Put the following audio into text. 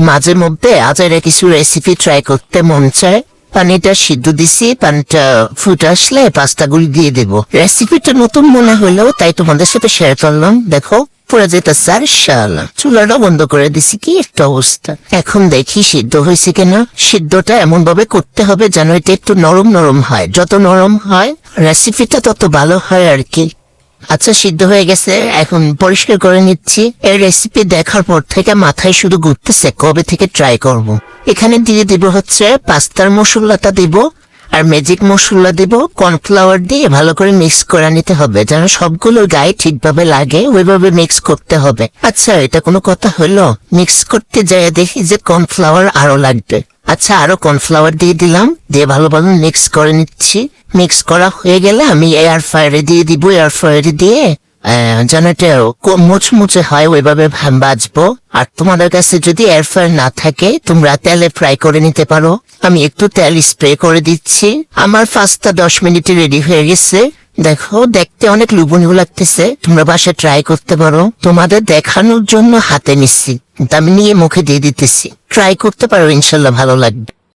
মাঝে মধ্যে আজারে কিছু রেসিপি ট্রাই করতে মন চায়। পানিটা সিদ্ধ দিছি, পানিটা ফুটে আসলে পাস্তাগুলি দিয়ে দেব। রেসিপিটা নতুন মনে হলেও তাই তোমাদের সাথে শেয়ার করলাম। দেখো পুরো যেটা স্যার শালা চুলাটা বন্ধ করে দিছি, কি একটা অবস্থা। এখন দেখি সিদ্ধ হয়েছে কিনা। সিদ্ধটা এমন ভাবে করতে হবে যেন এটা একটু নরম নরম হয়, যত নরম হয় রেসিপিটা তত ভালো হয় আর কি। আচ্ছা সিদ্ধ হয়ে গেছে, এখন পরিষ্কার করে নিচ্ছি। এই রেসিপি দেখার পর থেকে মাথায় শুধু ঘুরতেছে কবে থেকে ট্রাই করব। এখানে দিয়ে দিব হচ্ছে পাস্তার মশলাটা দিব, আর ম্যাজিক মশলা দিব, কর্নফ্লাওয়ার দিয়ে ভালো করে মিক্স করে নিতে হবে যেন সবগুলো গায়ে ঠিকভাবে লাগে, ওইভাবে মিক্স করতে হবে। আচ্ছা এটা কোনো কথা হলো? মিক্স করতে যায় দেখি যে কর্নফ্লাওয়ার আরো লাগবে। আচ্ছা আরো কর্নফ্লাওয়ার দিয়ে দিলাম, দিয়ে ভালো মিক্স করে নিচ্ছি। মিক্স করা হয়ে গেলে আমি এয়ার ফ্রায়ারে দিয়ে দিব। এয়ার ফ্রায়ারে দিয়ে যেন এটা মুচমুচে হয় ওইভাবে ভাজবো। আর তোমাদের কাছে যদি এয়ার ফ্রায়ার না থাকে তোমরা তেলে ফ্রাই করে নিতে পারো। আমি একটু তেল স্প্রে করে দিচ্ছি। আমার পাস্তা 10 মিনিটে রেডি হয়ে গেছে। দেখো দেখতে অনেক লোভনীয় লাগতেছে, তোমরা বাসায় ট্রাই করতে পারো। তোমাদের দেখানোর জন্য হাতে নিচ্ছি, আমি নিয়ে মুখে দিয়ে দিতেছি। ট্রাই করতে পারো, ইনশাল্লাহ ভালো লাগবে।